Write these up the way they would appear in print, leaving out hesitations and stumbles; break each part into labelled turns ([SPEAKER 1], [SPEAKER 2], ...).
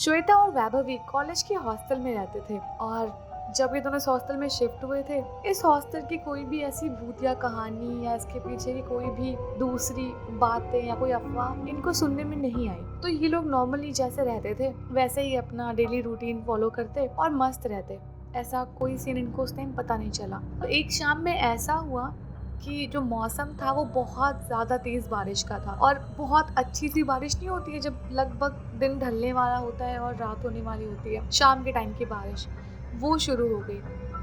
[SPEAKER 1] श्वेता और वैभवी कॉलेज के हॉस्टल में रहते थे और जब ये दोनों इस हॉस्टल में शिफ्ट हुए थे, इस हॉस्टल की कोई भी ऐसी भूतिया कहानी या इसके पीछे की कोई भी दूसरी बातें या कोई अफवाह इनको सुनने में नहीं आई। तो ये लोग नॉर्मली जैसे रहते थे वैसे ही अपना डेली रूटीन फॉलो करते और मस्त रहते। ऐसा कोई सीन इनको उस टाइम पता नहीं चला। तो एक शाम में ऐसा हुआ कि जो मौसम था वो बहुत ज़्यादा तेज़ बारिश का था और बहुत अच्छी सी बारिश नहीं होती है जब लगभग दिन ढलने वाला होता है और रात होने वाली होती है, शाम के टाइम की बारिश वो शुरू हो गई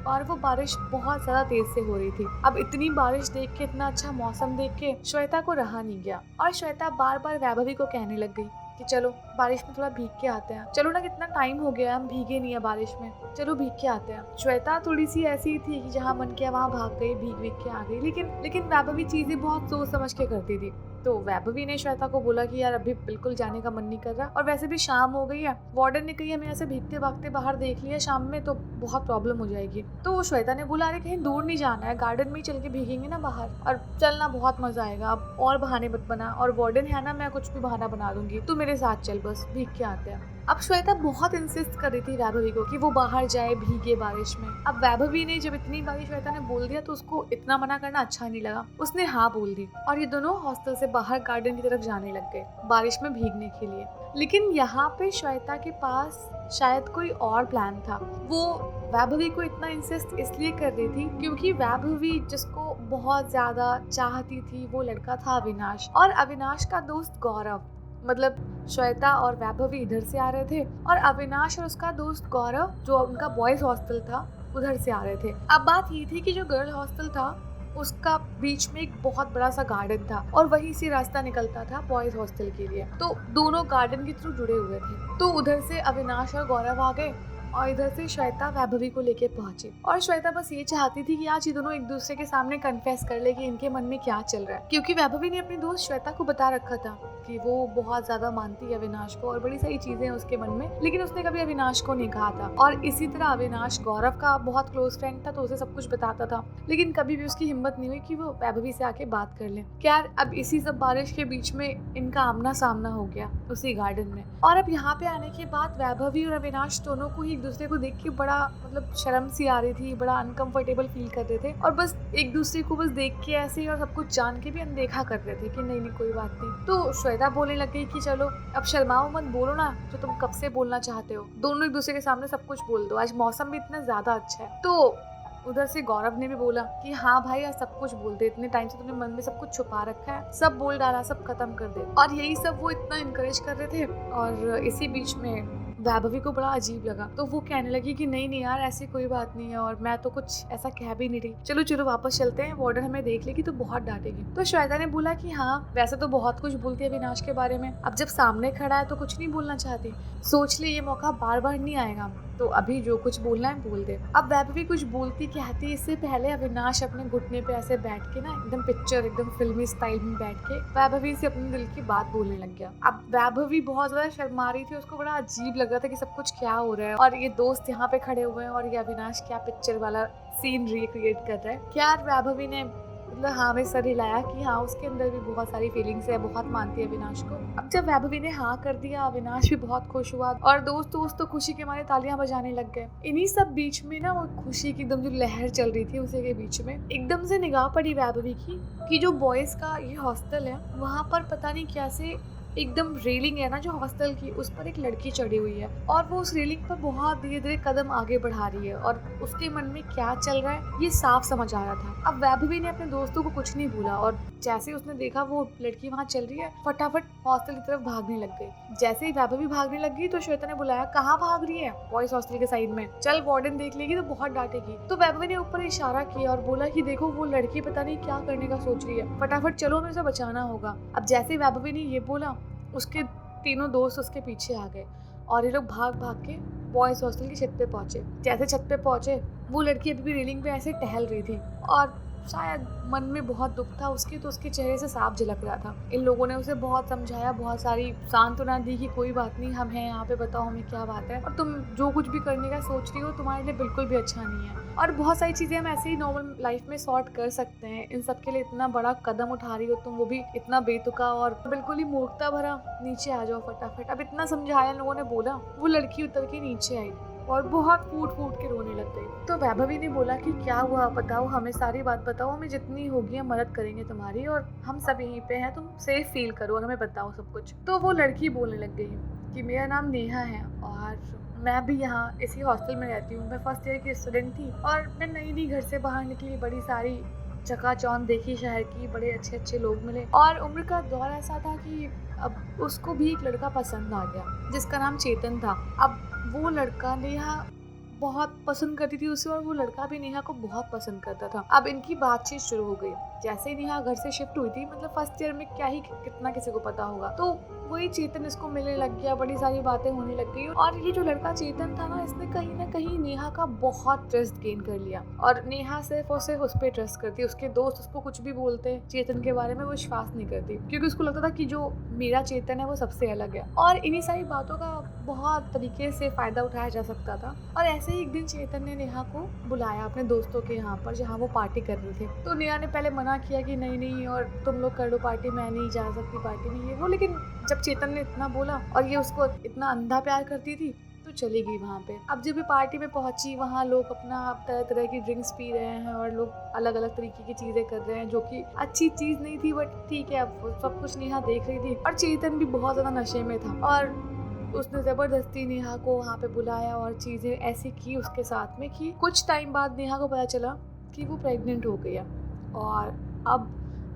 [SPEAKER 1] और वो बारिश बहुत ज़्यादा तेज़ से हो रही थी। अब इतनी बारिश देख के, इतना अच्छा मौसम देख के श्वेता को रहा नहीं गया और श्वेता बार बार वैभवी को कहने लग गई कि चलो बारिश में थोड़ा भीग के आते हैं, चलो ना कितना टाइम हो गया हम भीगे नहीं है बारिश में, चलो भीग के आते हैं। श्वेता थोड़ी सी ऐसी थी कि जहाँ मन किया वहाँ भाग गई, भीग के आ गई, लेकिन वैभवी चीजें बहुत सोच समझ के करती थी। तो वैभवी ने श्वेता को बोला कि यार अभी बिल्कुल जाने का मन नहीं कर रहा और वैसे भी शाम हो गई है, वार्डन ने कही हमें ऐसे भीगते भागते बाहर देख लिया शाम में तो बहुत प्रॉब्लम हो जाएगी। तो श्वेता ने बोला अरे कहीं दूर नहीं जाना है, गार्डन में ही चल के भीगेंगे ना बाहर और चलना बहुत मजा आएगा, अब और बहाने मत बना, और वार्डन है ना, मैं कुछ भी बहाना बना दूंगी, तू मेरे साथ चल, बस भीग के आते हैं। अब श्वेता बहुत इंसिस्ट कर रही थी वैभवी को कि वो बाहर जाए भीगे बारिश में। अब वैभवी ने जब इतनी बारी श्वेता ने बोल दिया तो उसको इतना मना करना अच्छा नहीं लगा, उसने हाँ बोल दी और ये दोनों हॉस्टल से बाहर गार्डन की तरफ जाने लग गए बारिश में भीगने के लिए। लेकिन यहाँ पे श्वेता के पास शायद कोई और प्लान था। वो वैभवी को इतना इंसिस्ट इसलिए कर रही थी क्योंकि वैभवी जिसको बहुत ज्यादा चाहती थी वो लड़का था अविनाश, और अविनाश का दोस्त गौरव। मतलब श्वेता और वैभवी इधर से आ रहे थे और अविनाश और उसका दोस्त गौरव जो उनका बॉयज हॉस्टल था उधर से आ रहे थे। अब बात ये थी कि जो गर्ल हॉस्टल था उसका बीच में एक बहुत बड़ा सा गार्डन था और वहीं से रास्ता निकलता था बॉयज हॉस्टल के लिए, तो दोनों गार्डन के थ्रू जुड़े हुए थे। तो उधर से अविनाश और गौरव आ गए और इधर से श्वेता वैभवी को लेके पहुंची और श्वेता बस ये चाहती थी कि आज ये दोनों एक दूसरे के सामने कन्फेस कर ले कि इनके मन में क्या चल रहा है, क्योंकि वैभवी ने अपनी दोस्त श्वेता को बता रखा था कि वो बहुत ज्यादा मानती है अविनाश को और बड़ी सारी चीजें हैं उसके मन में, लेकिन उसने कभी अविनाश को नहीं कहा था। और इसी तरह अविनाश गौरव का बहुत क्लोज फ्रेंड था तो उसे सब कुछ बताता था, लेकिन कभी भी उसकी हिम्मत नहीं हुई कि वो वैभवी से आके बात कर ले। यार अब इसी सब बारिश के बीच में इनका आमना सामना हो गया उसी गार्डन में, और अब यहाँ पे आने के बाद वैभवी और अविनाश दोनों को ही एक दूसरे को देख के बड़ा मतलब शर्म सी आ रही थी, बड़ा अनकंफर्टेबल फील कर रहे थे और बस एक दूसरे को बस देख के ऐसे ही और सब कुछ जान के भी अनदेखा कर रहे थे कि नहीं कोई बात नहीं। तो श्वेता बोलने लग गई कि चलो अब शर्माओ मत, बोलो ना जो तुम कब से बोलना चाहते हो, दोनों एक दूसरे के सामने सब कुछ बोल दो, आज मौसम भी इतना ज्यादा अच्छा है। तो उधर से गौरव ने भी बोला कि हाँ भाई आज सब कुछ बोल दे, इतने टाइम से तुमने मन में सब कुछ छुपा रखा है, सब बोल डाला, सब खत्म कर दे। और यही सब वो इतना इनकरेज कर रहे थे और इसी बीच में वैभवी को बड़ा अजीब लगा तो वो कहने लगी कि नहीं यार ऐसी कोई बात नहीं है और मैं तो कुछ ऐसा कह भी नहीं रही, चलो चलो वापस चलते हैं, वार्डन हमें देख लेगी तो बहुत डांटेगी। तो श्वेता ने बोला कि हाँ वैसे तो बहुत कुछ बोलती है अविनाश के बारे में, अब जब सामने खड़ा है तो कुछ नहीं बोलना चाहती, सोच ले ये मौका बार बार नहीं आएगा, तो अभी जो कुछ बोलना है बोल दे। अब वैभवी कुछ बोलती कहती इससे पहले अविनाश अपने घुटने पे ऐसे बैठ के ना एकदम पिक्चर एकदम फिल्मी स्टाइल में बैठ के वैभवी से अपने दिल की बात बोलने लग गया। अब वैभवी बहुत ज्यादा शर्मा रही थी, उसको बड़ा अजीब लग रहा था कि सब कुछ क्या हो रहा है और ये दोस्त यहाँ पे खड़े हुए हैं और ये अविनाश क्या पिक्चर वाला सीन रिक्रिएट कर रहा है। क्या वैभवी ने मतलब हाँ में सर हिलाया कि हाँ उसके अंदर भी बहुत सारी फीलिंग्स है, बहुत मानती है अविनाश को। अब जब वैभवी ने हाँ कर दिया अविनाश भी बहुत खुश हुआ और दोस्त तो खुशी के मारे तालियां बजाने लग गए। इन्हीं सब बीच में ना वो खुशी की एकदम जो लहर चल रही थी उसी के बीच में एकदम से निगाह पड़ी वैभवी की कि जो बॉयज का ये हॉस्टल है वहाँ पर पता नहीं क्या से एकदम रेलिंग है ना जो हॉस्टल की, उस पर एक लड़की चढ़ी हुई है और वो उस रेलिंग पर बहुत धीरे धीरे कदम आगे बढ़ा रही है और उसके मन में क्या चल रहा है ये साफ समझ आ रहा था। अब वैभवी ने अपने दोस्तों को कुछ नहीं बोला और जैसे उसने देखा वो लड़की वहाँ चल रही है फटाफट हॉस्टल की तरफ भागने लग गई। जैसे ही वैभवी भागने लग गई तो श्वेता ने बुलाया कहाँ भाग रही है, बॉयज हॉस्टल के साइड में, चल वार्डन देख लेगी तो बहुत डांटेगी। तो वैभवी ने ऊपर इशारा किया और बोला कि देखो वो लड़की पता नहीं क्या करने का सोच रही है, फटाफट चलो हमें उसे बचाना होगा। अब जैसे वैभवी ने ये बोला उसके तीनों दोस्त उसके पीछे आ गए और ये लोग भाग भाग के बॉयज हॉस्टल की छत पे पहुंचे। जैसे छत पे पहुंचे वो लड़की अभी भी रेलिंग पे ऐसे टहल रही थी और शायद मन में बहुत दुख था उसके, तो उसके चेहरे से साफ झलक रहा था। इन लोगों ने उसे बहुत समझाया, बहुत सारी सांत्वना दी कि कोई बात नहीं, हम हैं यहाँ पे, बताओ हमें क्या बात है, और तुम जो कुछ भी करने का सोच रही हो तुम्हारे लिए बिल्कुल भी अच्छा नहीं है। और बहुत सारी चीज़ें हम ऐसे ही नॉर्मल लाइफ में सॉर्ट कर सकते हैं। इन सब के लिए इतना बड़ा कदम उठा रही हो तुम, वो भी इतना बेतुका और बिल्कुल ही मूर्खता भरा, नीचे आ जाओ फटाफट। अब इतना समझाया लोगों ने बोला, वो लड़की उतर के नीचे आई और बहुत फूट फूट के रोने लग गई। तो वैभवी ने बोला कि क्या हुआ, बताओ हमें, सारी बात बताओ, हमें जितनी होगी हम मदद करेंगे तुम्हारी, और हम सब यहीं पे हैं, तुम सेफ फील करो और हमें बताओ सब कुछ। तो वो लड़की बोलने लग गई कि मेरा नाम नेहा है और मैं भी यहाँ इसी हॉस्टल में रहती हूँ। मैं फर्स्ट ईयर की स्टूडेंट थी और मैं नई घर से बाहर निकली, बड़ी सारी चकाचौंध देखी शहर की, बड़े अच्छे अच्छे लोग मिले, और उम्र का दौर ऐसा था कि अब उसको भी एक लड़का पसंद आ गया जिसका नाम चेतन था। अब वो लड़का नेहा बहुत पसंद करती थी उसे, और वो लड़का भी नेहा को बहुत पसंद करता था। अब इनकी बातचीत शुरू हो गई। जैसे ही नेहा घर से शिफ्ट हुई थी, मतलब फर्स्ट ईयर में क्या ही कितना किसी को पता होगा, तो वही चेतन इसको मिलने लग गया, बड़ी सारी बातें होने लग गई। और ये जो लड़का चेतन था ना, इसने कहीं ना कहीं नेहा का बहुत ट्रस्ट गेन कर लिया, और नेहा सिर्फ और सिर्फ उस पर ट्रस्ट करती। उसके दोस्त उसको कुछ भी बोलते चेतन के बारे में, वो विश्वास नहीं करती, क्योंकि उसको लगता था कि जो मेरा चेतन है वो सबसे अलग है। और इन्हीं सारी बातों का बहुत तरीके से फायदा उठाया जा सकता था। और ऐसे ही एक दिन चेतन ने नेहा को बुलाया अपने दोस्तों के यहाँ पर, जहाँ वो पार्टी कर रहे थे। तो नेहा ने पहले मना किया कि नहीं नहीं, और तुम लोग कर लो पार्टी, मैं नहीं जा सकती पार्टी में, ये वो। लेकिन जब चेतन ने इतना बोला और ये उसको इतना अंधा प्यार करती थी, तो चली गई वहाँ पे। अब जब भी पार्टी में पहुंची, वहाँ लोग अपना तरह तरह की ड्रिंक्स पी रहे हैं और लोग अलग अलग तरीके की चीजें कर रहे हैं, जो कि अच्छी चीज नहीं थी, बट ठीक है, अब सब कुछ नेहा देख रही थी। और चेतन भी बहुत ज्यादा नशे में था, और उसने जबरदस्ती नेहा को वहाँ पे बुलाया और चीजें ऐसी की उसके साथ में कि कुछ टाइम बाद नेहा को पता चला कि वो प्रेग्नेंट हो गई है। और अब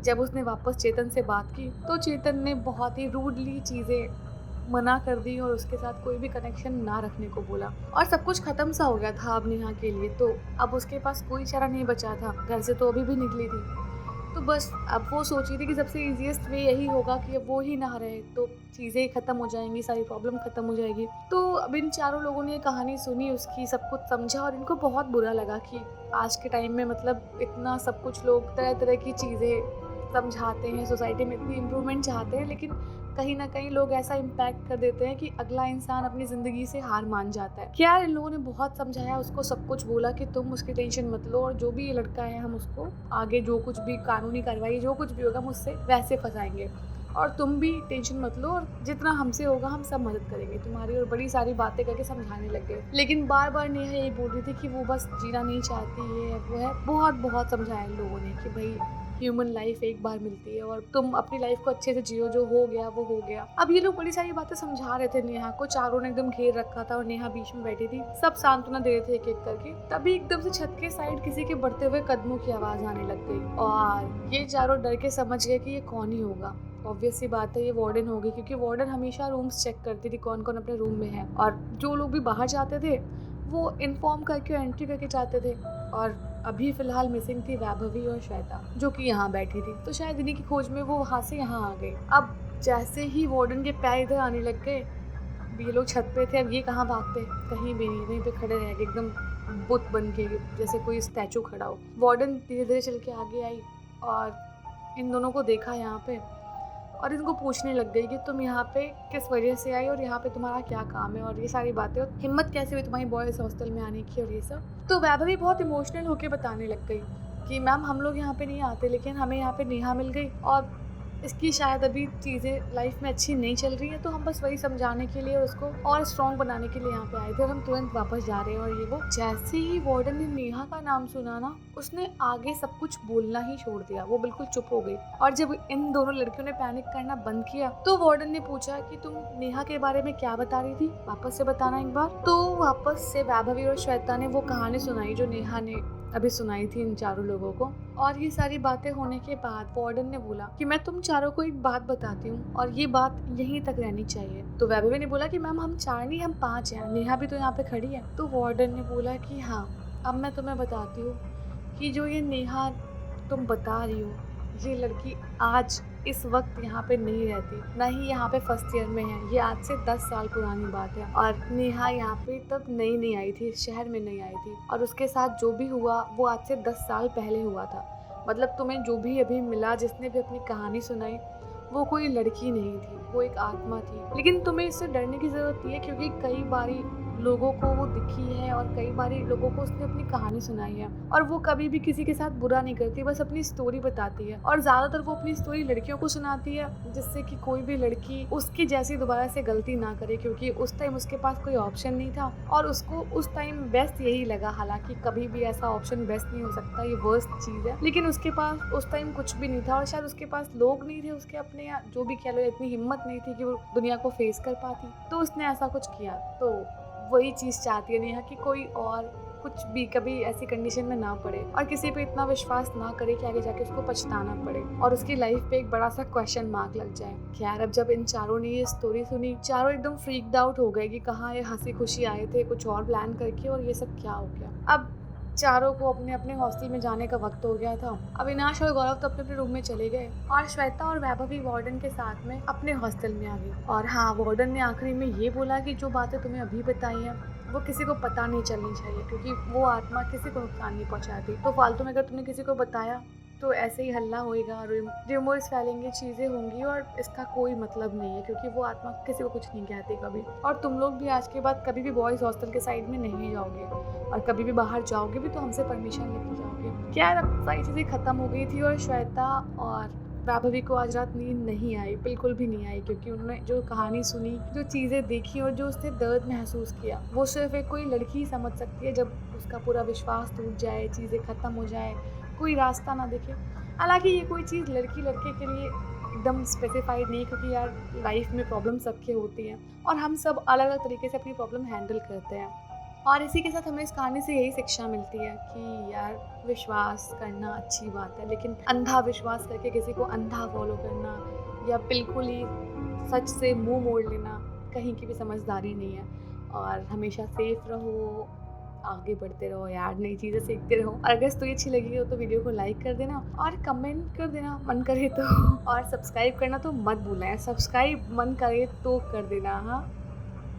[SPEAKER 1] जब उसने वापस चेतन से बात की, तो चेतन ने बहुत ही रूडली चीज़ें मना कर दी और उसके साथ कोई भी कनेक्शन ना रखने को बोला। और सब कुछ खत्म सा हो गया था अब नेहा के लिए। तो अब उसके पास कोई चारा नहीं बचा था, घर से तो अभी भी निकली थी। तो बस अब वो सोची थी कि सबसे ईजीएस्ट वे यही होगा कि अब वो ही ना रहे, तो चीज़ें ख़त्म हो जाएंगी, सारी प्रॉब्लम ख़त्म हो जाएगी। तो अब इन चारों लोगों ने कहानी सुनी उसकी, सब कुछ समझा, और इनको बहुत बुरा लगा कि आज के टाइम में मतलब इतना सब कुछ लोग तरह तरह की चीज़ें समझाते हैं, सोसाइटी में इतनी इम्प्रूवमेंट चाहते हैं, लेकिन कहीं ना कहीं लोग ऐसा इम्पैक्ट कर देते हैं कि अगला इंसान अपनी ज़िंदगी से हार मान जाता है। क्या इन लोगों ने बहुत समझाया उसको, सब कुछ बोला कि तुम उसकी टेंशन मत लो, और जो भी ये लड़का है हम उसको आगे जो कुछ भी कानूनी कार्रवाई जो कुछ भी होगा हम उससे वैसे फंसाएंगे, और तुम भी टेंशन मत लो, और जितना हमसे होगा हम सब मदद करेंगे तुम्हारी। और बड़ी सारी बातें करके समझाने लग गए। लेकिन बार बार नेहा यही बोल रही थी कि वो बस जीना नहीं चाहती, ये है वो है। बहुत बहुत समझाया इन लोगों ने कि भाई ह्यूमन लाइफ एक बार मिलती है और तुम अपनी लाइफ को अच्छे से जियो, जो हो गया वो हो गया। अब ये लोग बड़ी सारी बातें समझा रहे थे नेहा को, चारों ने एकदम घेर रखा था और नेहा बीच में बैठी थी, सब सांत्वना दे रहे थे एक एक करके। तभी एकदम से छत के साइड किसी के बढ़ते हुए कदमों की आवाज आने लग गई, और ये चारों डर के समझ गए कि ये कौन ही होगा। ऑब्वियस सी बात है ये वार्डन होगी, क्योंकि वार्डन हमेशा रूम्स चेक करती थी कौन कौन अपने रूम में है, और जो लोग भी बाहर जाते थे वो इन्फॉर्म करके एंट्री करके जाते थे। और अभी फिलहाल मिसिंग थी वैभवी और श्वेता, जो कि यहाँ बैठी थी। तो शायद इन्हीं की खोज में वो वहाँ से यहाँ आ गई। अब जैसे ही वार्डन के पैर इधर आने लग गए, ये लोग छत पे थे, अब ये कहाँ भागते, कहीं भी नहीं, वहीं पे खड़े रह गए एकदम बुत बन के, जैसे कोई स्टैचू खड़ा हो। वार्डन धीरे धीरे चल के आगे आई और इन दोनों को देखा यहाँ पे, और इनको पूछने लग गई कि तुम यहाँ पे किस वजह से आई और यहाँ पे तुम्हारा क्या काम है और ये सारी बातें, और हिम्मत कैसे हुई तुम्हारी बॉयज़ हॉस्टल में आने की और ये सब। तो वैभवी बहुत इमोशनल होकर बताने लग गई कि मैम हम लोग यहाँ पे नहीं आते, लेकिन हमें यहाँ पे नेहा मिल गई और इसकी शायद अभी चीज़ें लाइफ में अच्छी नहीं चल रही है, तो हम बस वही समझाने के लिए उसको और स्ट्रॉन्ग बनाने के लिए यहाँ पे आए थे, और हम तुरंत वापस जा रहे हैं। और ये वो जैसे ही वार्डन ने नेहा का नाम सुना ना, उसने आगे सब कुछ बोलना ही छोड़ दिया, वो बिल्कुल चुप हो गई। और जब इन दोनों लड़कियों ने पैनिक करना बंद किया, तो वार्डन ने पूछा कि तुम नेहा के बारे में क्या बता रही थी, वापस से बताना एक बार। तो वापस से वैभवी और श्वेता ने वो कहानी सुनाई जो नेहा ने अभी सुनाई थी इन चारों लोगों को। और ये सारी बातें होने के बाद वार्डन ने बोला कि मैं तुम चारों को एक बात बताती हूँ और ये बात यहीं तक रहनी चाहिए। तो वैभवी ने बोला कि मैम हम 4 नहीं हम 5 हैं, नेहा भी तो यहाँ पे खड़ी है। तो वार्डन ने बोला कि हाँ, अब मैं तुम्हें बताती हूँ कि जो ये नेहा तुम बता रही हो, ये लड़की आज इस वक्त यहाँ पे नहीं रहती, ना ही यहाँ पे फर्स्ट ईयर में है। ये आज से 10 साल पुरानी बात है, और नेहा यहाँ पे तब नई आई थी, शहर में नहीं आई थी, और उसके साथ जो भी हुआ वो आज से 10 साल पहले हुआ था। मतलब तुम्हें जो भी अभी मिला, जिसने भी अपनी कहानी सुनाई, वो कोई लड़की नहीं थी, वो एक आत्मा थी। लेकिन तुम्हें इससे डरने की ज़रूरत नहीं है, क्योंकि कई बारी लोगों को वो दिखी है और कई बारी लोगों को उसने अपनी कहानी सुनाई है, और वो कभी भी किसी के साथ बुरा नहीं करती, बस अपनी स्टोरी बताती है। और ज़्यादातर वो अपनी स्टोरी लड़कियों को सुनाती है, जिससे कि कोई भी लड़की उसकी जैसी दोबारा से गलती ना करे, क्योंकि उस टाइम उसके पास कोई ऑप्शन नहीं था और उसको उस टाइम बेस्ट यही लगा। हालांकि कभी भी ऐसा ऑप्शन बेस्ट नहीं हो सकता, ये वर्स्ट चीज़ है, लेकिन उसके पास उस टाइम कुछ भी नहीं था और शायद उसके पास लोग नहीं थे उसके अपने, या जो भी कह लो, इतनी हिम्मत नहीं थी कि वो दुनिया को फेस कर पाती, तो उसने ऐसा कुछ किया। तो वही चीज़ चाहती है नेहा कि कोई और कुछ भी कभी ऐसी कंडीशन में ना पड़े और किसी पे इतना विश्वास ना करे कि आगे जाके उसको पछताना पड़े और उसकी लाइफ पे एक बड़ा सा क्वेश्चन मार्क लग जाए। खैर, अब जब इन चारों ने ये स्टोरी सुनी, चारों एकदम फ्रीक्ड आउट हो गए कि कहाँ ये हंसी खुशी आए थे कुछ और प्लान करके, और ये सब क्या हो गया। अब चारों को अपने अपने हॉस्टल में जाने का वक्त हो गया था। अविनाश और गौरव तो अपने अपने रूम में चले गए और श्वेता और वैभवी वार्डन के साथ में अपने हॉस्टल में आ गई। और हाँ, वार्डन ने आखिरी में ये बोला कि जो बातें तुम्हें अभी बताई हैं वो किसी को पता नहीं चलनी चाहिए, क्योंकि वो आत्मा किसी को नुकसान नहीं पहुंचाती। तो फालतू में अगर तुमने किसी को बताया तो ऐसे ही हल्ला होएगा, रूमर्स फैलेंगे, चीज़ें होंगी, और इसका कोई मतलब नहीं है, क्योंकि वो आत्मा किसी को कुछ नहीं कहती कभी। और तुम लोग भी आज के बाद कभी भी बॉयज़ हॉस्टल के साइड में नहीं जाओगे, और कभी भी बाहर जाओगे भी तो हमसे परमिशन लेके जाओगे। क्या अब सारी चीज़ें ख़त्म हो गई थी और श्वेता और वैभवी को आज रात नींद नहीं आई, बिल्कुल भी नहीं आई, क्योंकि उन्होंने जो कहानी सुनी, जो चीज़ें देखी और जो उसने दर्द महसूस किया, वो सिर्फ एक कोई लड़की ही समझ सकती है। जब उसका पूरा विश्वास टूट जाए, चीज़ें ख़त्म हो जाए, कोई रास्ता ना दिखे। हालांकि ये कोई चीज़ लड़की लड़के के लिए एकदम स्पेसिफाइड नहीं है, क्योंकि यार लाइफ में प्रॉब्लम सबके होती हैं और हम सब अलग अलग तरीके से अपनी प्रॉब्लम हैंडल करते हैं। और इसी के साथ हमें इस कहानी से यही शिक्षा मिलती है कि यार विश्वास करना अच्छी बात है, लेकिन अंधा विश्वास करके किसी को अंधा फॉलो करना या बिल्कुल ही सच से मुंह मोड़ लेना कहीं की भी समझदारी नहीं है। और हमेशा सेफ रहो, आगे बढ़ते रहो यार, नई चीज़ें सीखते रहो। और अगर स्टोरी अच्छी लगी हो तो वीडियो को लाइक कर देना और कमेंट कर देना मन करे तो, और सब्सक्राइब करना तो मत भूलना है, सब्सक्राइब मन करे तो कर देना। हाँ।